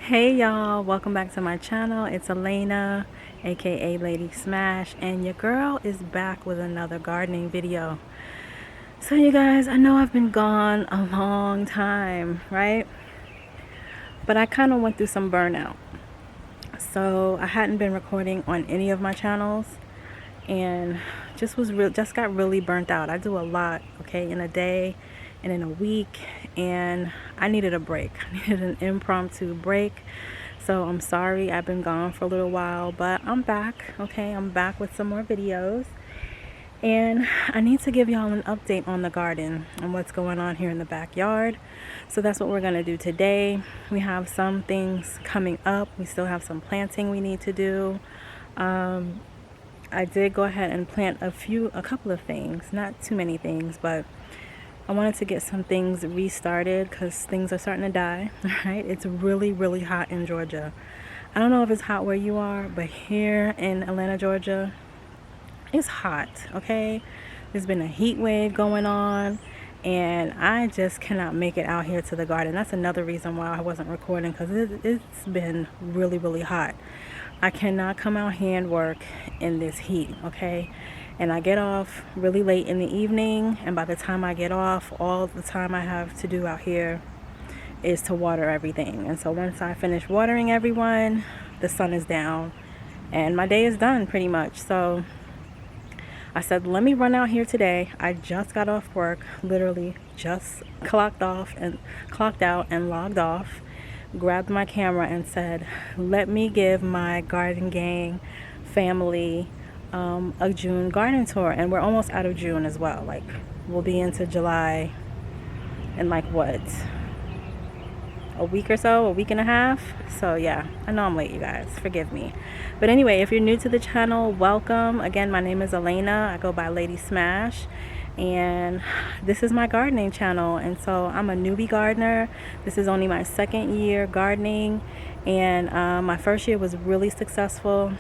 Hey y'all, welcome back to my channel. It's Elaina, aka Lady Smash, and your girl is back with another gardening video. So you guys, I know I've been gone a long time, right? But I kind of went through some burnout. So I hadn't been recording on any of my channels and just got really burnt out. I do a lot, okay, in a day and in a week, and I needed a break. I needed an impromptu break. So I'm sorry I've been gone for a little while, but I'm back, okay? I'm back with some more videos. And I need to give y'all an update on the garden and what's going on here in the backyard. So that's what we're going to do today. We have some things coming up. We still have some planting we need to do. I did go ahead and plant a couple of things, not too many things, but I wanted to get some things restarted because things are starting to die, right? It's really, really hot in Georgia. I don't know if it's hot where you are, but here in Atlanta, Georgia, it's hot, okay? There's been a heat wave going on, and I just cannot make it out here to the garden. That's another reason why I wasn't recording, because it's been really, really hot. I cannot come out here and work in this heat, okay? And I get off really late in the evening, and by the time I get off, all the time I have to do out here is to water everything. And so once I finish watering everyone, the sun is down and my day is done pretty much. So I said, let me run out here today. I just got off work, literally just clocked out and logged off, grabbed my camera and said, let me give my garden gang family a June garden tour. And we're almost out of June as well. Like, we'll be into July in like what, a week or so, a week and a half. So yeah, I know I'm late, you guys, forgive me. But anyway, if you're new to the channel, welcome. Again, my name is Elaina. I go by Lady Smash, and this is my gardening channel. And so I'm a newbie gardener. This is only my second year gardening, and my first year was really successful.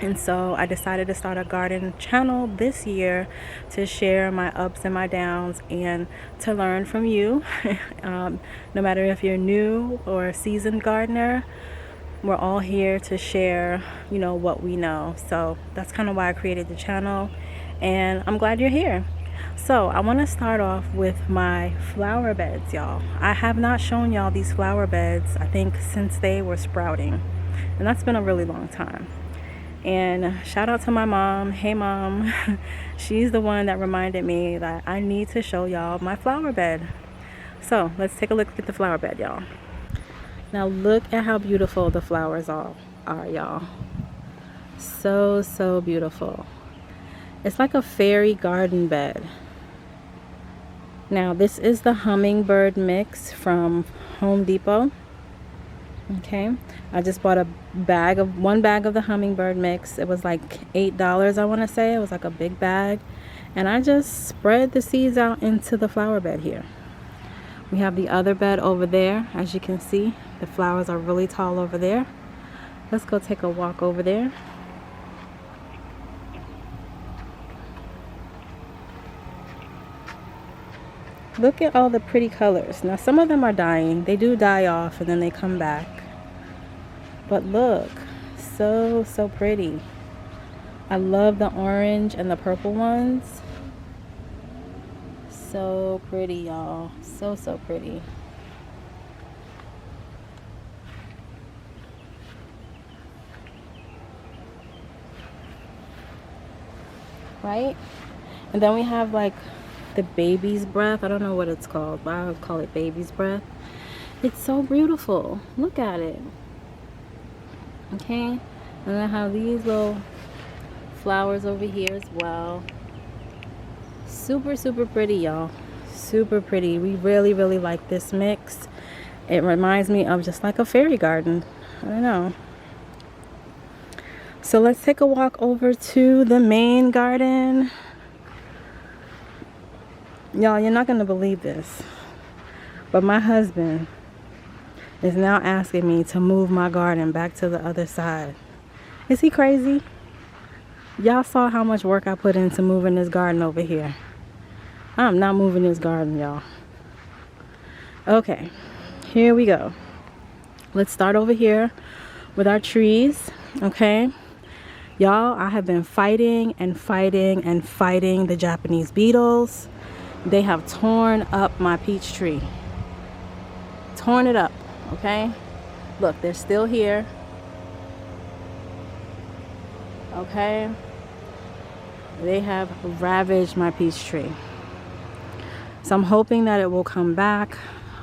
And so I decided to start a garden channel this year to share my ups and my downs and to learn from you. No matter if you're new or a seasoned gardener, we're all here to share, you know, what we know. So that's kind of why I created the channel, and I'm glad you're here. So I want to start off with my flower beds, y'all. I have not shown y'all these flower beds, I think, since they were sprouting, and that's been a really long time. And shout out to my mom. Hey mom. She's the one that reminded me that I need to show y'all my flower bed. So let's take a look at the flower bed, y'all. Now look at how beautiful the flowers are, y'all. So beautiful. It's like a fairy garden bed. Now this is the hummingbird mix from Home Depot. Okay, I just bought one bag of the hummingbird mix. It was like $8, I want to say. It was like a big bag, and I just spread the seeds out into the flower bed here. We have the other bed over there. As you can see, the flowers are really tall over there. Let's go take a walk over there. Look at all the pretty colors. Now some of them are dying. They do die off and then they come back. But look, so pretty. I love the orange and the purple ones. So pretty, y'all. So pretty. Right? And then we have like the baby's breath. I don't know what it's called, but I would call it baby's breath. It's so beautiful. Look at it. Okay, and I have these little flowers over here as well. Super pretty, y'all. Super pretty. We really like this mix. It reminds me of just like a fairy garden. I don't know. So let's take a walk over to the main garden. Y'all, you're not gonna believe this, but my husband is now asking me to move my garden back to the other side. Is he crazy? Y'all saw how much work I put into moving this garden over here. I'm not moving this garden, y'all. Okay, here we go. let's start over here with our trees. Okay, y'all, I have been fighting and fighting and fighting the Japanese beetles. They have torn up my peach tree, torn it up. Okay, look, they're still here. Okay, they have ravaged my peach tree. So I'm hoping that it will come back,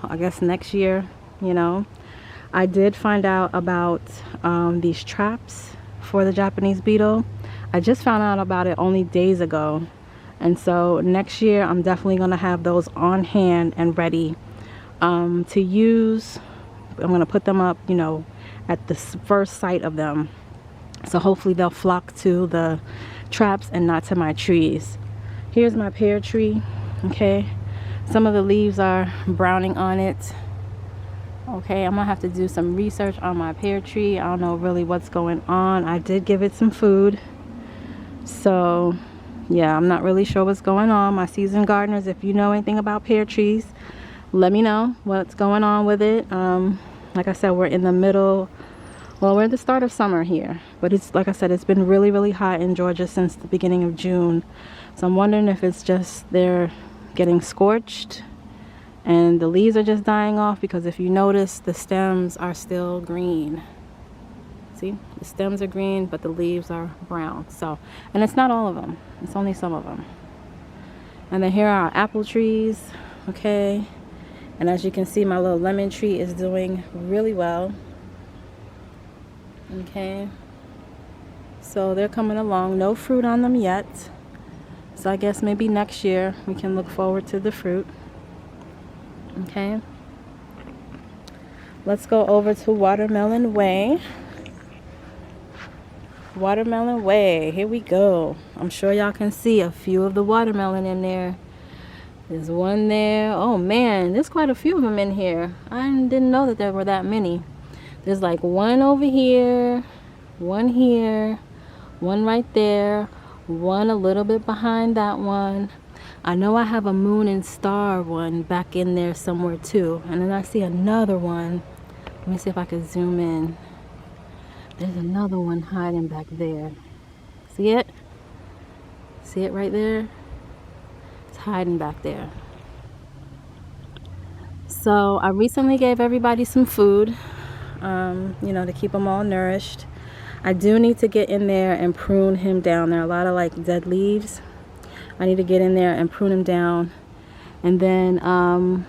I guess next year. You know, I did find out about these traps for the Japanese beetle. I just found out about it only days ago, and so next year I'm definitely going to have those on hand and ready to use. I'm going to put them up, you know, at the first sight of them. So hopefully they'll flock to the traps and not to my trees. Here's my pear tree. Okay, some of the leaves are browning on it. Okay, I'm gonna have to do some research on my pear tree. I don't know really what's going on. I did give it some food, so yeah, I'm not really sure what's going on. My seasoned gardeners, if you know anything about pear trees, let me know what's going on with it. Like I said, we're in the middle, well, we're at the start of summer here, but it's, like I said, it's been really, really hot in Georgia since the beginning of June. So I'm wondering if it's just they're getting scorched and the leaves are just dying off, because if you notice, the stems are still green. See, the stems are green, but the leaves are brown. So, and it's not all of them, it's only some of them. And then here are our apple trees. Okay, and as you can see, my little lemon tree is doing really well. Okay, so they're coming along. No fruit on them yet, so I guess maybe next year we can look forward to the fruit. Okay, let's go over to Watermelon Way. Watermelon Way, here we go. I'm sure y'all can see a few of the watermelon in there. There's one there. Oh man, there's quite a few of them in here. I didn't know that there were that many. There's like one over here, one here, one right there, one a little bit behind that one. I know I have a moon and star one back in there somewhere too. And then I see another one. Let me see if I can zoom in. There's another one hiding back there. See it? See it right there? It's hiding back there. So I recently gave everybody some food, you know, to keep them all nourished. I do need to get in there and prune him down. There are a lot of like dead leaves. I need to get in there and prune him down. And then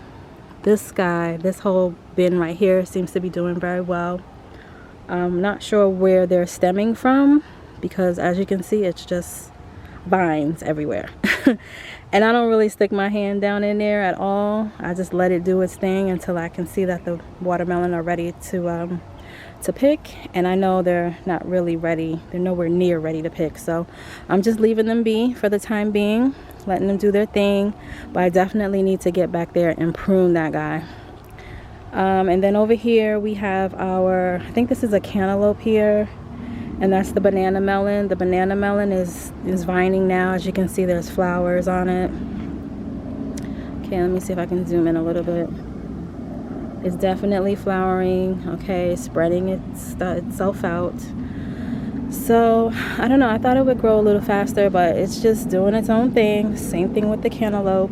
this guy, this whole bin right here seems to be doing very well. I'm not sure where they're stemming from, because as you can see, it's just vines everywhere. And I don't really stick my hand down in there at all. I just let it do its thing until I can see that the watermelon are ready to pick, and I know they're not really ready. They're nowhere near ready to pick, so I'm just leaving them be for the time being, letting them do their thing. But I definitely need to get back there and prune that guy. And then over here we have our, I think this is a cantaloupe here, and that's the banana melon. The banana melon is vining now. As you can see, there's flowers on it. Okay, let me see if I can zoom in a little bit. It's definitely flowering. Okay, spreading itself out. So I don't know, I thought it would grow a little faster, but it's just doing its own thing. Same thing with the cantaloupe.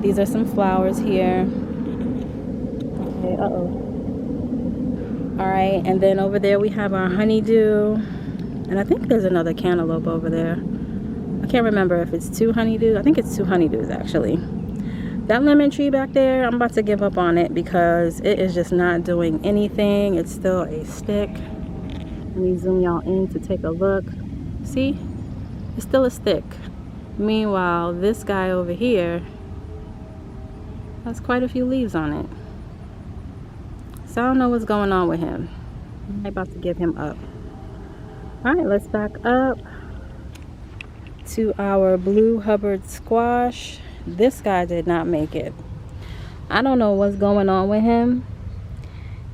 These are some flowers here. Okay, all right, and then over there we have our honeydew, and I think there's another cantaloupe over there. I can't remember if it's two honeydews. I think it's two honeydews actually. That lemon tree back there, I'm about to give up on it because it is just not doing anything. It's still a stick. Let me zoom y'all in to take a look. See, it's still a stick. Meanwhile, this guy over here has quite a few leaves on it. So I don't know what's going on with him. I'm about to give him up. All right, let's back up to our blue Hubbard squash. This guy did not make it. I don't know what's going on with him.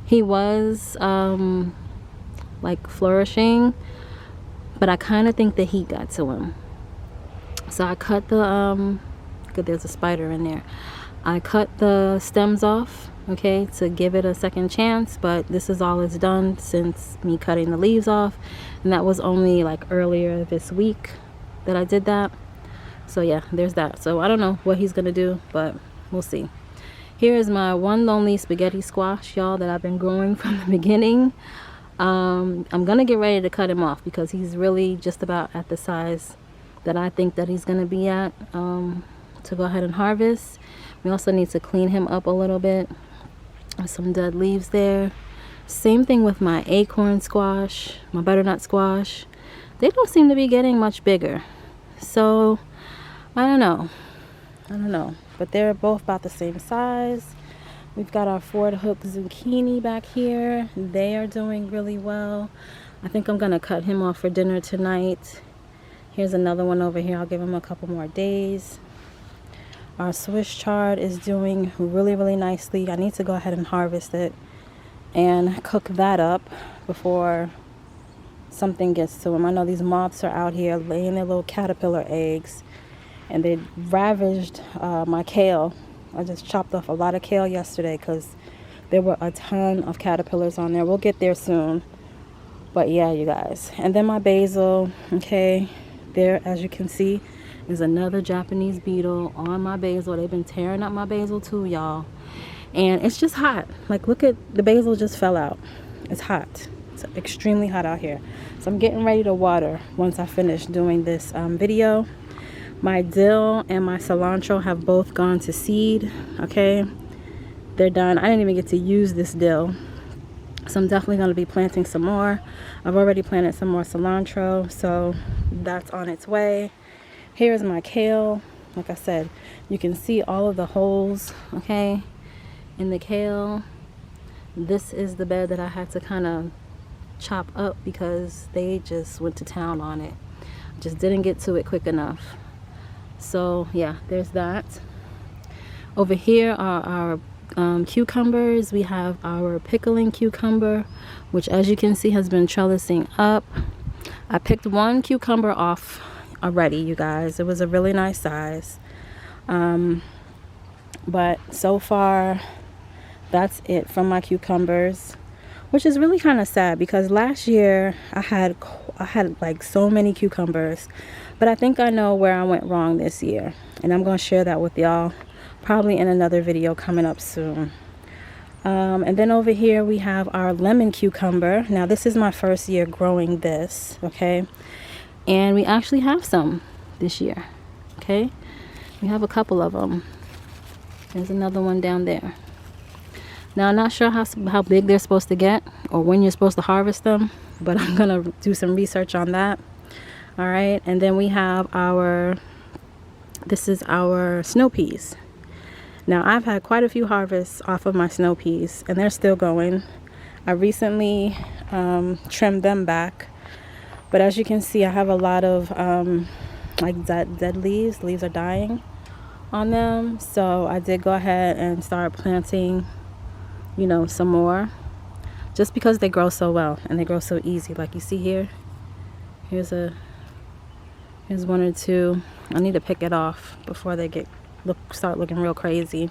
He was like flourishing, but I kind of think the heat got to him. So I cut the good, there's a spider in there. I cut the stems off, okay, to give it a second chance, but this is all it's done since me cutting the leaves off, and that was only like earlier this week that I did that. So yeah, there's that. So I don't know what he's gonna do, but we'll see. Here is my one lonely spaghetti squash, y'all, that I've been growing from the beginning. I'm gonna get ready to cut him off because he's really just about at the size that I think that he's gonna be at, to go ahead and harvest. We also need to clean him up a little bit. There's some dead leaves there. Same thing with my acorn squash, my butternut squash. They don't seem to be getting much bigger. So I don't know, but they're both about the same size. We've got our Ford Hook zucchini back here. They are doing really well. I think I'm gonna cut him off for dinner tonight. Here's another one over here. I'll give him a couple more days. Our Swiss chard is doing really, really nicely. I need to go ahead and harvest it and cook that up before something gets to him. I know these moths are out here laying their little caterpillar eggs, and they ravaged my kale. I just chopped off a lot of kale yesterday because there were a ton of caterpillars on there. We'll get there soon. But yeah, you guys. And then my basil, okay, there, as you can see, is another Japanese beetle on my basil. They've been tearing up my basil too, y'all. And it's just hot. Like, look at the basil just fell out. It's hot. It's extremely hot out here. So I'm getting ready to water once I finish doing this video. My dill and my cilantro have both gone to seed, okay? They're done. I didn't even get to use this dill. So I'm definitely going to be planting some more. I've already planted some more cilantro, so that's on its way. Here's my kale. Like I said, you can see all of the holes, okay, in the kale. This is the bed that I had to kind of chop up because they just went to town on it. Just didn't get to it quick enough. So yeah, there's that. Over here are our cucumbers. We have our pickling cucumber, which, as you can see, has been trellising up. I picked one cucumber off already, you guys. It was a really nice size, but so far that's it from my cucumbers, which is really kind of sad because last year I had like so many cucumbers, but I think I know where I went wrong this year, and I'm going to share that with y'all probably in another video coming up soon. And then over here we have our lemon cucumber. Now this is my first year growing this, okay, and we actually have some this year, okay. We have a couple of them. There's another one down there. Now I'm not sure how big they're supposed to get or when you're supposed to harvest them, but I'm gonna do some research on that. All right, and then we have this is our snow peas. Now I've had quite a few harvests off of my snow peas, and they're still going. I recently trimmed them back, but as you can see, I have a lot of like dead leaves. Leaves are dying on them, so I did go ahead and start planting, you know, some more, just because they grow so well and they grow so easy. Like you see here, here's one or two. I need to pick it off before they start looking real crazy.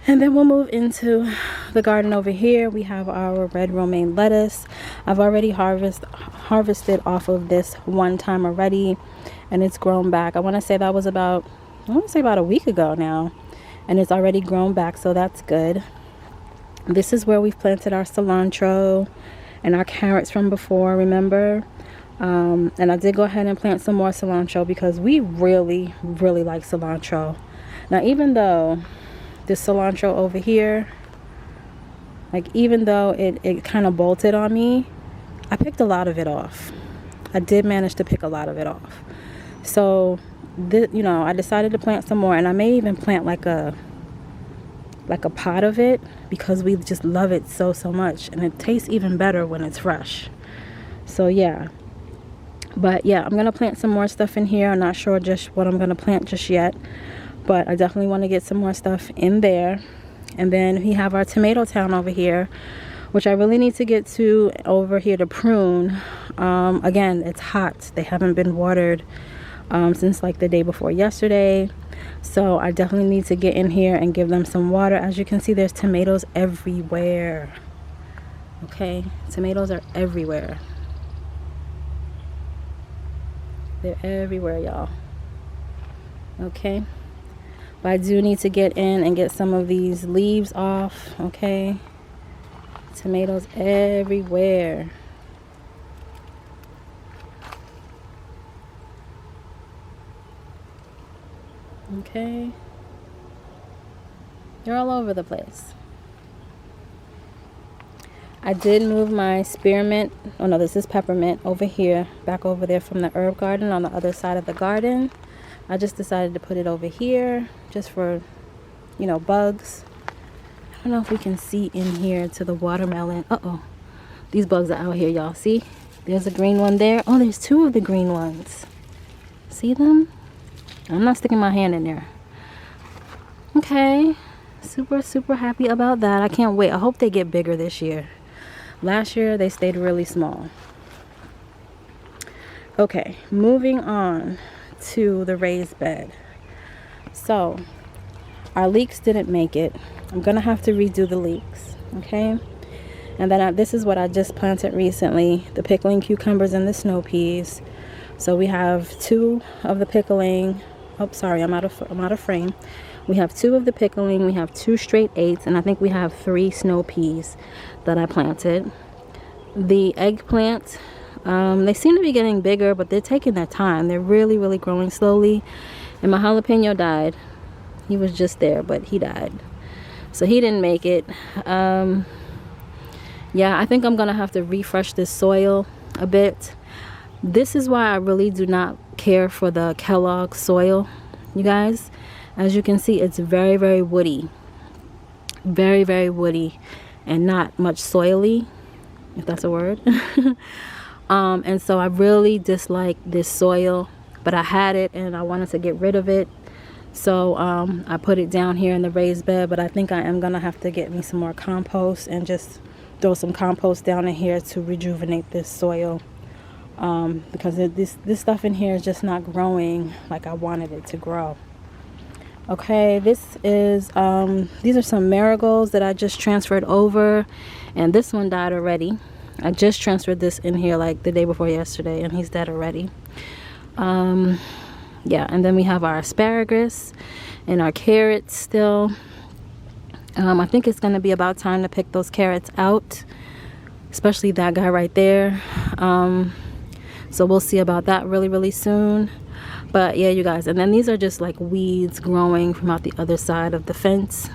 And then we'll move into the garden over here. We have our red romaine lettuce. I've already harvested off of this one time already, and it's grown back. I want to say that was about a week ago now, and it's already grown back, so that's good. This is where we've planted our cilantro and our carrots from before, remember? And I did go ahead and plant some more cilantro because we really, really like cilantro. Now, even though this cilantro over here, like, even though it kind of bolted on me, I picked a lot of it off. I did manage to pick a lot of it off. So, you know, I decided to plant some more, and I may even plant like a pot of it because we just love it so much, and it tastes even better when it's fresh. So yeah, but yeah, I'm gonna plant some more stuff in here. I'm not sure just what I'm gonna plant just yet, but I definitely want to get some more stuff in there. And then we have our tomato town over here, which I really need to get to over here to prune. Again, it's hot. They haven't been watered since like the day before yesterday. So I definitely need to get in here and give them some water. As you can see, there's tomatoes everywhere. Okay, tomatoes are everywhere. They're everywhere, y'all. Okay, but I do need to get in and get some of these leaves off. Okay, tomatoes everywhere. Okay, they're all over the place. I did move my spearmint, oh no, this is peppermint, over here, back over there from the herb garden on the other side of the garden. I just decided to put it over here just for, you know, bugs. I don't know if we can see in here to the watermelon. Uh-oh, these bugs are out here, y'all. See, there's a green one there. Oh, there's two of the green ones. See them? I'm not sticking my hand in there. Okay, super happy about that. I can't wait. I hope they get bigger this year. Last year they stayed really small. Okay, moving on to the raised bed. So our leeks didn't make it. I'm gonna have to redo the leeks. Okay, and then this is what I just planted recently, the pickling cucumbers and the snow peas. So we have 2 of the pickling. Oh, sorry, I'm out of frame. We have 2 of the pickling, we have 2 straight 8s, and I think we have 3 snow peas that I planted. The eggplant, they seem to be getting bigger, but they're taking their time. They're really growing slowly. And my jalapeno died. He was just there, but he died. So he didn't make it. Yeah, I think I'm gonna have to refresh this soil a bit. This is why I really do not care for the Kellogg soil, you guys. As you can see, it's very woody, very woody, and not much soily, if that's a word. And so I really dislike this soil, but I had it and I wanted to get rid of it. So I put it down here in the raised bed, but I think I am gonna have to get me some more compost and just throw some compost down in here to rejuvenate this soil. Because this stuff in here is just not growing like I wanted it to grow. Okay, this is these are some marigolds that I just transferred over, and this one died already. I just transferred this in here like the day before yesterday, and he's dead already. Yeah, and then we have our asparagus and our carrots still. I think it's gonna be about time to pick those carrots out, especially that guy right there. So we'll see about that really soon. But yeah, you guys, and then these are just like weeds growing from out the other side of the fence.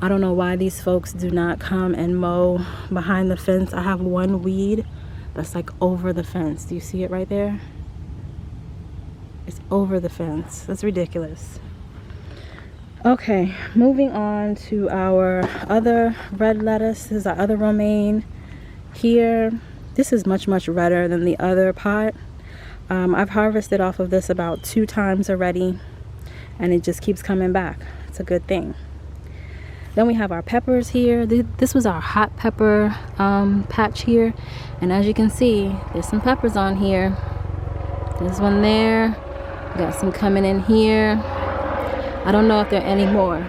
I don't know why these folks do not come and mow behind the fence. I have one weed that's like over the fence. Do you see it right there? It's over the fence. That's ridiculous. Okay, moving on to our other red lettuce. This is our other romaine here. This is much redder than the other pot. I've harvested off of this about 2 times already, and it just keeps coming back. It's a good thing. Then we have our peppers here. This was our hot pepper patch here, and as you can see, there's some peppers on here. There's one there. We got some coming in here. I don't know if there are any more,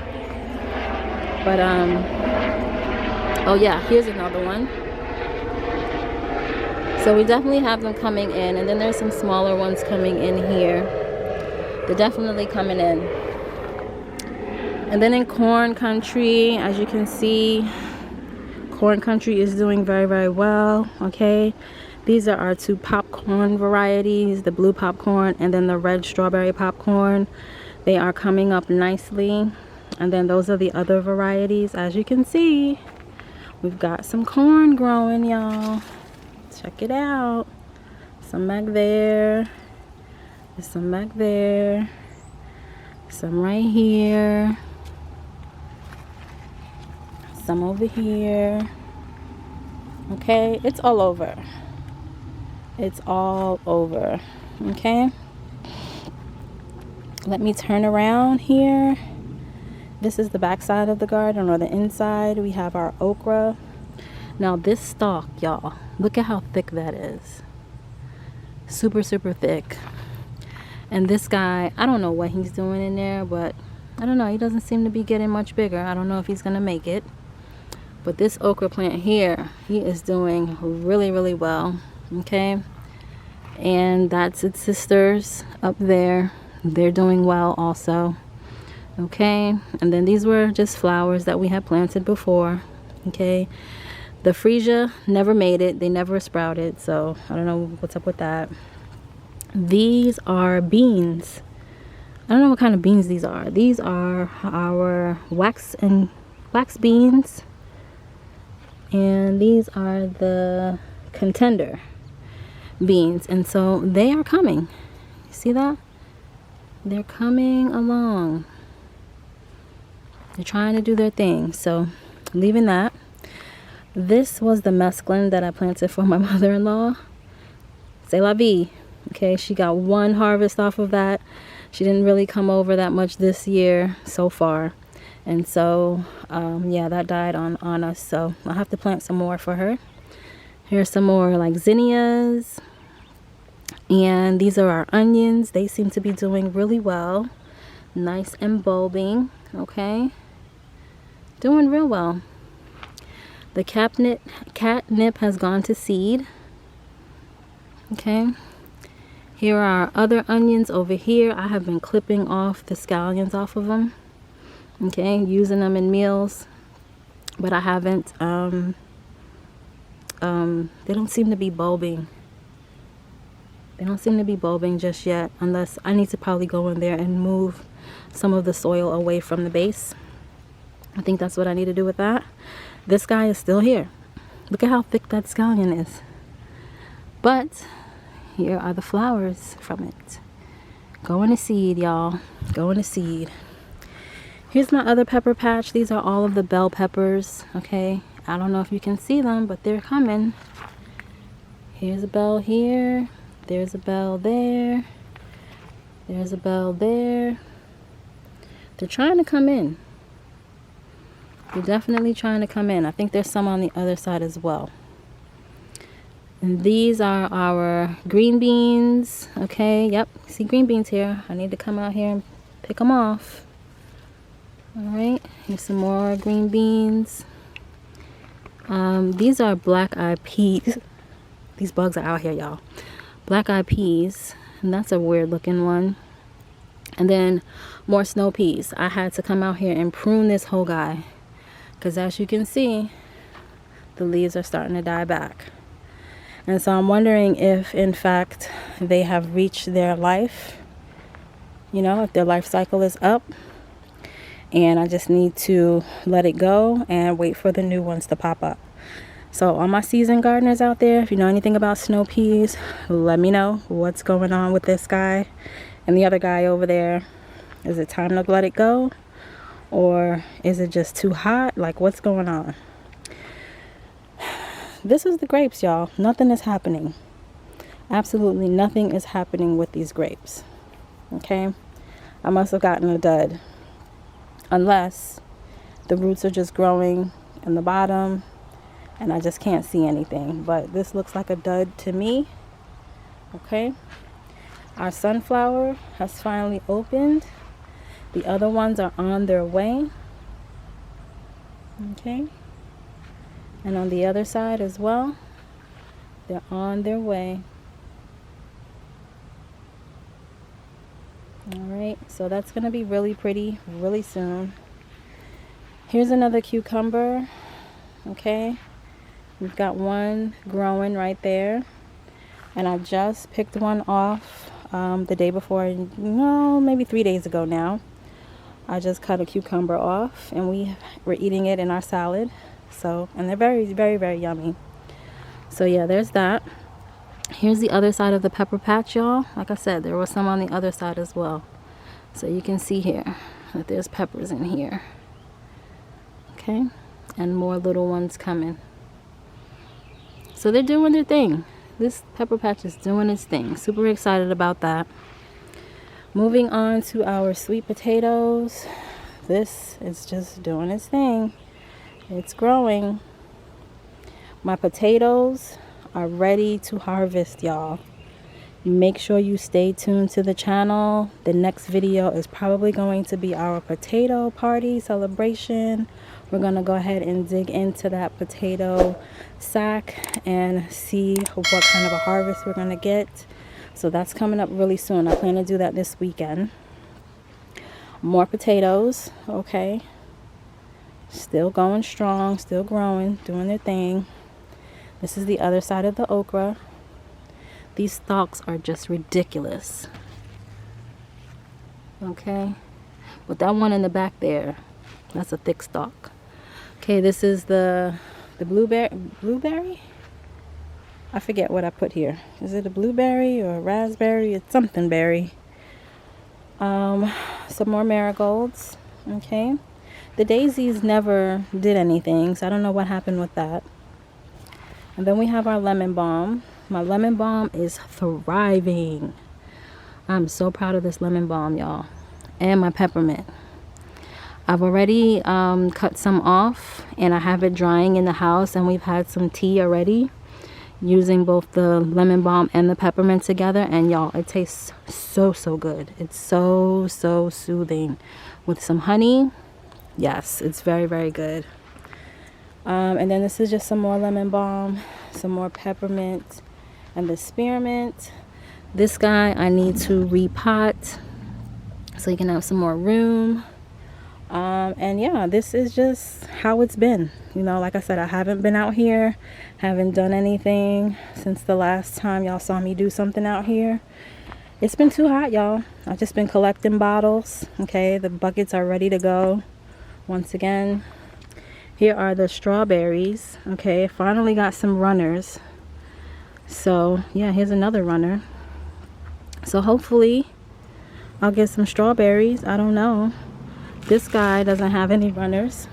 but oh yeah, here's another one. So we definitely have them coming in, and then there's some smaller ones coming in here. They're definitely coming in. And then in corn country, as you can see, corn country is doing very well. Okay, these are our 2 popcorn varieties, the blue popcorn and then the red strawberry popcorn. They are coming up nicely. And then those are the other varieties. As you can see, we've got some corn growing, y'all. Check it out. Some back there. There's some back there. Some right here. Some over here. Okay, it's all over. It's all over. Okay. Let me turn around here. This is the back side of the garden, or the inside. We have our okra. Now this stalk, y'all, look at how thick that is. Super thick. And this guy, I don't know what he's doing in there, but I don't know, he doesn't seem to be getting much bigger. I don't know if he's gonna make it. But this okra plant here, he is doing really, really well. Okay, and that's its sisters up there. They're doing well also. Okay, and then these were just flowers that we had planted before. Okay, the freesia never made it. They never sprouted, so I don't know what's up with that. These are beans. I don't know what kind of beans these are. These are our wax beans, and these are the contender beans. And so they are coming. You see that? They're coming along. They're trying to do their thing. So leaving that. This was the mesclun that I planted for my mother-in-law. C'est la vie. Okay, she got one harvest off of that. She didn't really come over that much this year so far. And so, yeah, that died on us. So I'll have to plant some more for her. Here's some more like zinnias. And these are our onions. They seem to be doing really well. Nice and bulbing. Okay. Doing real well. The catnip has gone to seed. Okay. Here are our other onions over here. I have been clipping off the scallions off of them. Okay, using them in meals. But I haven't, they don't seem to be bulbing. They don't seem to be bulbing just yet, unless I need to probably go in there and move some of the soil away from the base. I think that's what I need to do with that. This guy is still here. Look at how thick that scallion is. But here are the flowers from it. Going to seed, y'all. Going to seed. Here's my other pepper patch. These are all of the bell peppers. Okay. I don't know if you can see them, but they're coming. Here's a bell here. There's a bell there. There's a bell there. They're trying to come in. They're definitely trying to come in. I think there's some on the other side as well. And these are our green beans. Okay, yep. See green beans here. I need to come out here and pick them off. Alright, here's some more green beans. These are black-eyed peas. These bugs are out here, y'all. Black-eyed peas. And that's a weird looking one. And then more snow peas. I had to come out here and prune this whole guy. Because as you can see, the leaves are starting to die back. And so I'm wondering if, in fact, they have reached their life. You know, if their life cycle is up. And I just need to let it go and wait for the new ones to pop up. So all my seasoned gardeners out there, if you know anything about snow peas, let me know what's going on with this guy and the other guy over there. Is it time to let it go? Or is it just too hot? Like, what's going on? This is the grapes, y'all. Nothing is happening. Absolutely nothing is happening with these grapes. Okay? I must have gotten a dud. Unless the roots are just growing in the bottom and I just can't see anything. But this looks like a dud to me. Okay? Our sunflower has finally opened. The other ones are on their way. Okay? And on the other side as well, they're on their way. Alright, so that's going to be really pretty really soon. Here's another cucumber. Okay, we've got one growing right there. And I just picked one off the day before, no, maybe 3 days ago now. I just cut a cucumber off and we're eating it in our salad. So, and they're very, very, very yummy. So yeah, there's that. Here's the other side of the pepper patch, y'all. Like I said, there was some on the other side as well. So you can see here that there's peppers in here. Okay, and more little ones coming. So they're doing their thing. This pepper patch is doing its thing. Super excited about that. Moving on to our sweet potatoes. This is just doing its thing. It's growing. My potatoes are ready to harvest, y'all. Make sure you stay tuned to the channel. The next video is probably going to be our potato party celebration. We're gonna go ahead and dig into that potato sack and see what kind of a harvest we're gonna get. So that's coming up really soon. I plan to do that this weekend. More potatoes, okay. Still going strong, still growing, doing their thing. This is the other side of the okra. These stalks are just ridiculous. Okay, but that one in the back there, that's a thick stalk. Okay, this is the blueberry? I forget what I put here. Is it a blueberry or a raspberry? It's something berry. Some more marigolds. Okay, the daisies never did anything, so I don't know what happened with that. And then we have our lemon balm. My lemon balm is thriving. I'm so proud of this lemon balm, y'all. And my peppermint. I've already cut some off and I have it drying in the house, and we've had some tea already using both the lemon balm and the peppermint together, and y'all, it tastes so good. It's so soothing with some honey. Yes, it's very good. And then this is just some more lemon balm, some more peppermint, and the spearmint. This guy I need to repot so you can have some more room. And yeah, this is just how it's been. You know, like I said, I haven't been out here, haven't done anything since the last time y'all saw me do something out here. It's been too hot, y'all. I've just been collecting bottles. Okay, the buckets are ready to go. Once again, here are the strawberries. Okay, finally got some runners. So yeah, here's another runner. So hopefully I'll get some strawberries. I don't know. This guy doesn't have any runners.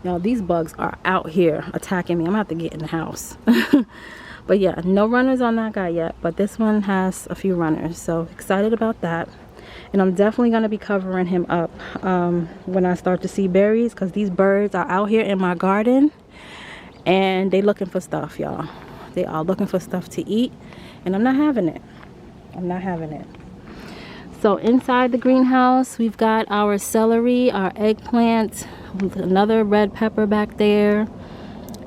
Now these bugs are out here attacking me. I'm gonna have to get in the house. But yeah, no runners on that guy yet, but this one has a few runners, so excited about that. And I'm definitely gonna be covering him up when I start to see berries, because these birds are out here in my garden and they looking for stuff, y'all. They are looking for stuff to eat, and I'm not having it. I'm not having it. So inside the greenhouse, we've got our celery, our eggplant, another red pepper back there,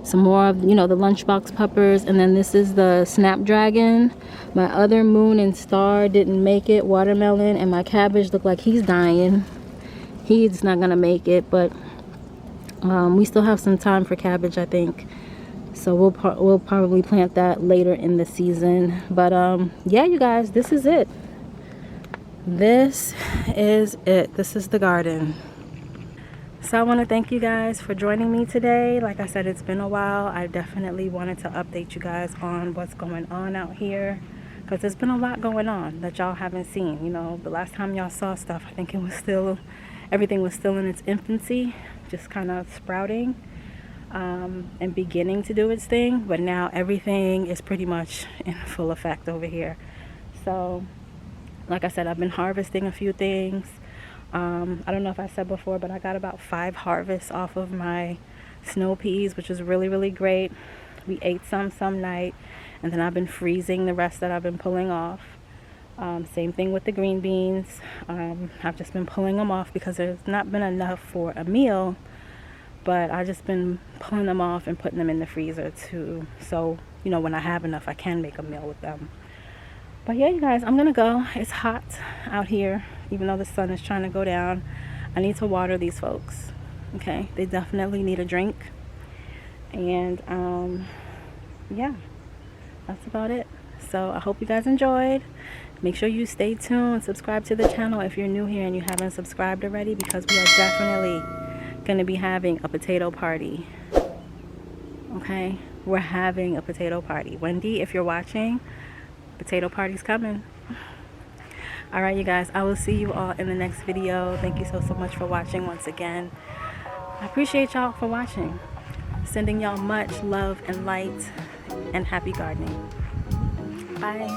some more of, you know, the lunchbox peppers, and then this is the snapdragon. My other moon and star didn't make it, watermelon, and my cabbage look like he's dying. He's not gonna make it, but we still have some time for cabbage, I think. So we'll probably plant that later in the season. But yeah, you guys, this is it. This is it. This is the garden. So I want to thank you guys for joining me today. Like I said, it's been a while. I definitely wanted to update you guys on what's going on out here, because there's been a lot going on that y'all haven't seen. You know, the last time y'all saw stuff, I think it was still, everything was still in its infancy, just kind of sprouting and beginning to do its thing. But now everything is pretty much in full effect over here. So like I said, I've been harvesting a few things. I don't know if I said before, but I got about 5 harvests off of my snow peas, which is really great. We ate some night, and then I've been freezing the rest that I've been pulling off. Same thing with the green beans. I've just been pulling them off because there's not been enough for a meal, but I've just been pulling them off and putting them in the freezer too. So, you know, when I have enough, I can make a meal with them. But yeah, you guys, I'm gonna go. It's hot out here, even though the sun is trying to go down. I need to water these folks. Okay, they definitely need a drink. And yeah, that's about it. So I hope you guys enjoyed. Make sure you stay tuned, subscribe to the channel if you're new here and you haven't subscribed already, because we are definitely gonna be having a potato party. Okay, we're having a potato party. Wendy, if you're watching, potato party's coming. All right, you guys, I will see you all in the next video. Thank you so much for watching once again. I appreciate y'all for watching. Sending y'all much love and light, and happy gardening. Bye.